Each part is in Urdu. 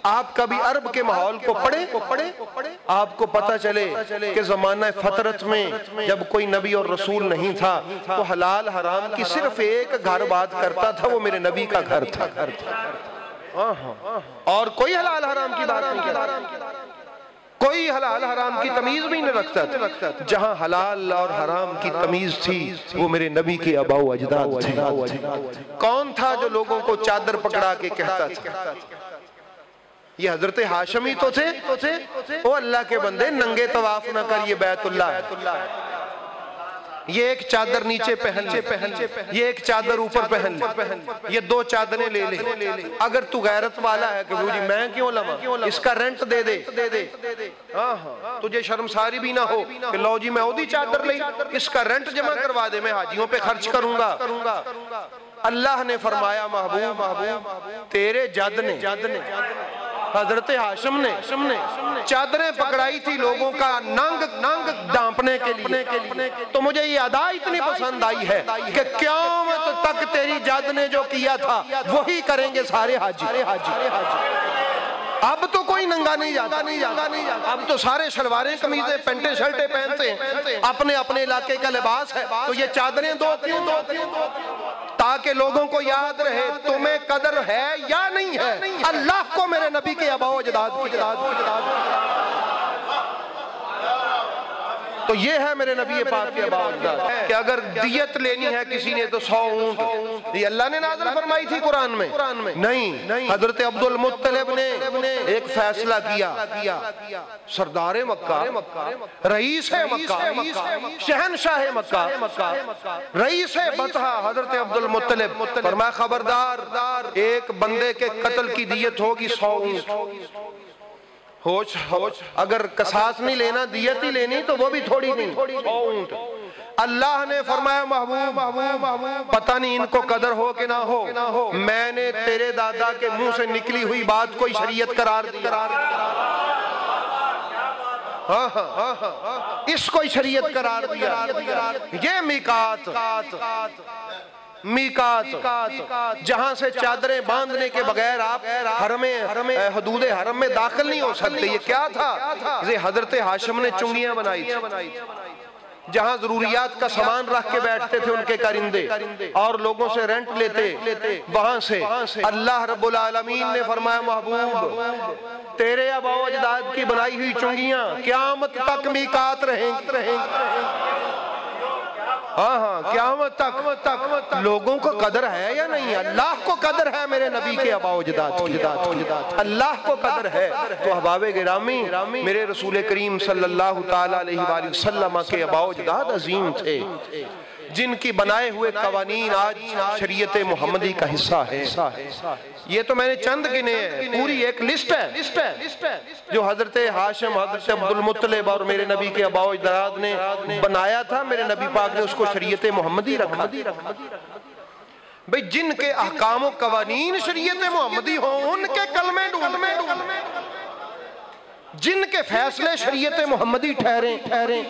آپ کبھی عرب کے ماحول کو پڑھیں، آپ کو پتہ چلے کہ زمانہ فترت میں جب کوئی نبی اور رسول نہیں تھا تو حلال حرام کی صرف ایک گھر بات کرتا تھا، وہ میرے نبی کا گھر تھا، اور کوئی حلال حرام کی بات نہیں کرتا، کوئی حلال حرام کی تمیز بھی نہیں رکھتا تھا۔ جہاں حلال اور حرام کی تمیز تھی وہ میرے نبی کے آباء و اجداد تھے۔ کون تھا جو لوگوں کو چادر پکڑا کے کہتا تھا؟ یہ حضرت ہاشمی تو تھے، او اللہ کے بندے ننگے طواف نہ کر، یہ بیت اللہ ہے، یہ ایک چادر نیچے پہن لے، یہ ایک چادر اوپر پہن لے، یہ دو چادریں لے لے۔ اگر تو غیرت والا ہے کہ جی میں کیوں لواں، اس کا رینٹ دے دے، تجھے شرمساری بھی نہ ہو کہ لو جی میں اودی چادر لئی، اس کا رینٹ جمع کروا دے، میں حاجیوں پہ خرچ کروں گا۔ اللہ نے فرمایا محبوب تیرے جد نے، حضرت ہاشم نے چادریں پکڑائی تھی لوگوں کا ننگ ڈانپنے کے لیے، تو مجھے یہ ادا اتنی پسند آئی ہے کہ قیامت تک تیری جد نے جو کیا تھا وہی کریں گے سارے حاجی۔ اب تو کوئی ننگا نہیں جاتا، اب تو سارے شلواریں قمیضیں پینٹیں شرٹیں پہنتے ہیں، اپنے اپنے علاقے کا لباس ہے، تو یہ چادریں دو کیوں؟ تاکہ لوگوں کو یاد رہے تمہیں قدر ہے یا نہیں ہے اللہ کو میرے نبی کے آباء و اجداد کی۔ تو یہ ہے میرے نبی پاک کے آباء و اجداد کہ اگر دیت لینی ہے کسی نے تو 100 اونٹ، یہ اللہ نے نازل فرمائی تھی قرآن میں؟ نہیں، حضرت عبدالمطلب نے ایک فیصلہ کیا، سردار مکہ، رئیس مکہ، شہنشاہ مکہ، رئیس بطحہ حضرت عبدالمطلب، فرمایا خبردار ایک بندے کے قتل کی دیت ہوگی 100 اونٹ۔ ہوش اگر قصاص نہیں لینا دیت ہی لینی تو وہ بھی تھوڑی نہیں، 100 اونٹ۔ اللہ نے فرمایا محبوب پتہ نہیں ان کو قدر ہو کہ نہ ہو، میں نے تیرے دادا کے منہ سے نکلی ہوئی بات کوئی شریعت قرار دیا، اس کو شریعت قرار دیا۔ یہ میقات جہاں سے چادریں باندھنے کے بغیر آپ حدود حرم میں داخل نہیں ہو سکتے۔ یہ کیا تھا؟ یہ حضرت ہاشم نے چنگیاں بنائی تھی، جہاں ضروریات کا سامان رکھ کے بیٹھتے تھے ان کے کرندے اور لوگوں سے رینٹ لیتے، وہاں سے اللہ رب العالمین نے فرمایا محبوب تیرے آباء و اجداد کی بنائی ہوئی چنگیاں قیامت تک میقات رہیں گی۔ قیامت تک لوگوں کو قدر ہے یا نہیں؟ اللہ کو قدر ہے میرے نبی کے آباء و اجداد کی، اللہ کو قدر ہے۔ تو احباب گرامی میرے رسول کریم صلی اللہ تعالیٰ علیہ وآلہ وسلم کے آباء و اجداد عظیم تھے، جن کی بنائے ہوئے قوانین آج شریعت محمدی کا حصہ ہے۔ یہ تو میں نے چند گنے ہیں، پوری ایک لسٹ ہے جو حضرت ہاشم، حضرت عبدالمطلب اور میرے نبی کے آباء و اجداد نے بنایا تھا، میرے نبی پاک نے اس کو شریعت محمدی رکھا۔ بھئی جن کے احکام و قوانین شریعت محمدی ہوں ان کے کلمے ڈھونڈیں، جن کے فیصلے شریعت محمدی ٹھہریں،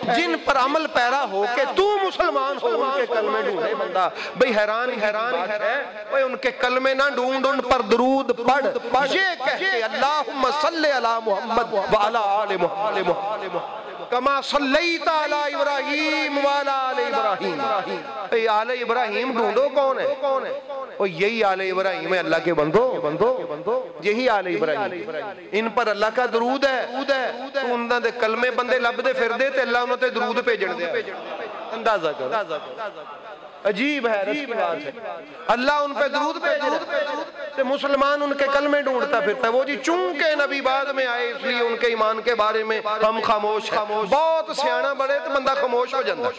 جن پر عمل پیرا ہو کہ تو مسلمان ہو، ان کے کلمے ڈھونڈے بندہ۔ بھئی حیران ہے، بھئی ان کے کلمے نہ ڈھونڈ، ان پر درود پڑھ، یہ کہہ کے اللہم صلی علی محمد وعلی آل محمد کما صلیت علی ابراہیم وعلی آل ابراہیم۔ اے آل ابراہیم ڈھونڈو کون ہے؟ اور یہی آل ابراہیم ہے اللہ کے بندو، یہی آل ابراہیم، ان پر اللہ کا درود ہے۔ تو انہاں دے کلمے بندے لب دے پھر دے تے اللہ انہاں تے درود بھیجن دے، اندازہ کرو، عجیب ہے، رس کی بات ہے۔ اللہ ان پہ درود بھیجے تے مسلمان ان کے کلمے ڈھونڈتا پھرتا ہے۔ وہ جی چونکہ نبی بعد میں آئے اس لیے ان کے ایمان کے بارے میں ہم خاموش ہیں۔ بہت سیاںہ بڑے تو بندہ خاموش ہو جاتا،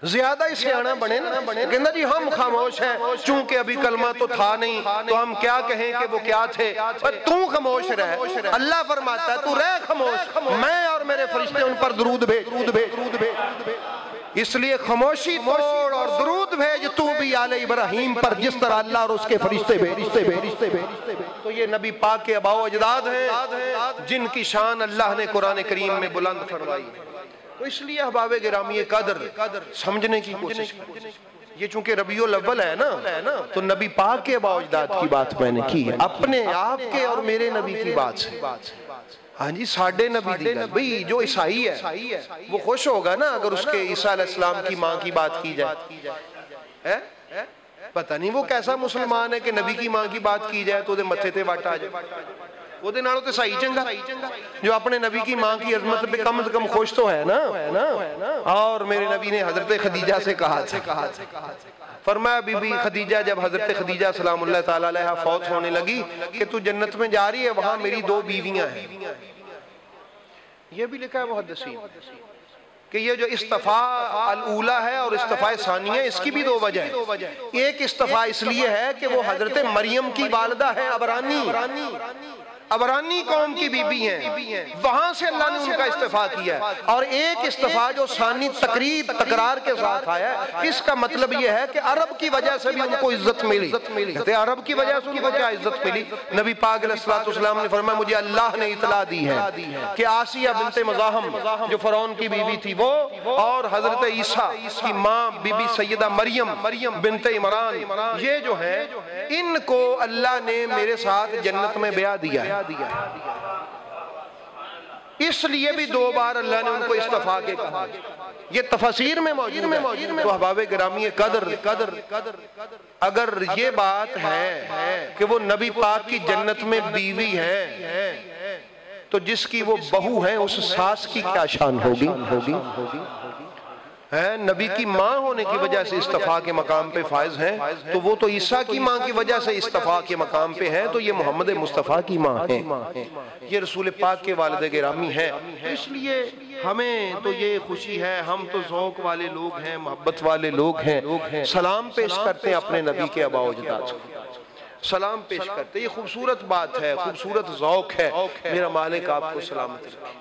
زیادہ ہی سیاںہ بنے نا، کہنا جی ہم خاموش ہیں چونکہ ابھی کلمہ تو تھا نہیں تو ہم کیا کہیں کہ وہ کیا تھے۔ تو خاموش رہ، اللہ فرماتا ہے تو رہ خاموش، میں اور میرے فرشتے ان پر درود بھیج، اس لیے خاموشی توڑ اور درود بھیج تو بھی آل ابراہیم پر جس طرح اللہ اور اس کے فرشتے بھیجتے۔ تو یہ نبی پاک کے آباء و اجداد ہیں جن کی شان اللہ نے قرآن کریم میں بلند فرمائی۔ تو اس لیے احباب گرامی قدر سمجھنے کی کوشش کریں۔ یہ چونکہ ربیع الاول ہے نا تو نبی پاک کے آباء و اجداد کی بات میں نے کی ہے، اپنے آپ کے اور میرے نبی کی بات سے۔ ہاں جی ساڑھے نبی دی گل بھئی جو عیسائی ہے وہ خوش ہوگا نا اگر اس کے عیسیٰ علیہ السلام کی ماں کی بات کی جائے، پتہ نہیں وہ کیسا مسلمان ہے کہ نبی کی ماں کی بات کی جائے تو دے متھے تے وٹ آ جائے، وہ دے نالوں تے صحیح چنگا جو اپنے نبی کی ماں کی عظمت پہ کم از کم خوش تو ہے نا۔ اور میرے نبی نے حضرت خدیجہ سے کہا تھا، فرمایا بی بی خدیجہ جب حضرت خدیجہ سلام اللہ تعالیٰ علیہ فوت ہونے لگی کہ تو جنت میں جا رہی ہے، وہاں میری 2 بیویاں ہیں۔ یہ بھی لکھا ہے محدثین کہ یہ جو استفاء الاولیٰ ہے اور استفاء ثانیہ اس کی بھی 2 وجہ ہے۔ ایک استفاء اس لیے ہے کہ وہ حضرت مریم کی والدہ ہے، عبرانی قوم کی بی بی ہیں، وہاں سے اللہ نے ان کا استفاء کیا ہے۔ اور ایک استفاء جو ثانی تکرار کے ساتھ آیا ہے، اس کا مطلب یہ ہے کہ عرب کی وجہ سے بھی ان کو عزت ملی۔ کہتے ہیں عرب کی وجہ سے ان کو کیا عزت ملی؟ نبی پاک علیہ السلام نے فرمایا مجھے اللہ نے اطلاع دی ہے کہ آسیہ بنت مزاحم جو فرعون کی بیوی تھی وہ، اور حضرت عیسیٰ کی ماں بی بی سیدہ مریم بنت عمران، یہ جو ہیں ان کو اللہ نے میرے ساتھ جنت میں بیعہ دیا ہے۔ اس لیے بھی 2 بار اللہ نے ان کو استفاء کے کہا، یہ تفاسیر میں موجود ہے۔ تو احباب گرامی قدر اگر یہ بات ہے کہ وہ نبی پاک کی جنت میں بیوی ہے تو جس کی وہ بہو ہے اس ساس کی کیا شان ہوگی؟ نبی کی ماں ہونے کی وجہ سے استفاء کے مقام پہ فائز ہیں تو وہ تو عیسیٰ کی ماں کی وجہ سے استفاء کے مقام پہ ہیں، تو یہ محمد مصطفیٰ کی ماں ہیں، یہ رسول پاک کے والد گرامی ہیں۔ اس لیے ہمیں تو یہ خوشی ہے، ہم تو ذوق والے لوگ ہیں، محبت والے لوگ ہیں، سلام پیش کرتے ہیں اپنے نبی کے آباء و اجداد کو، سلام پیش کرتے ہیں۔ یہ خوبصورت بات ہے، خوبصورت ذوق ہے، میرا مالک آپ کو سلامت رکھے۔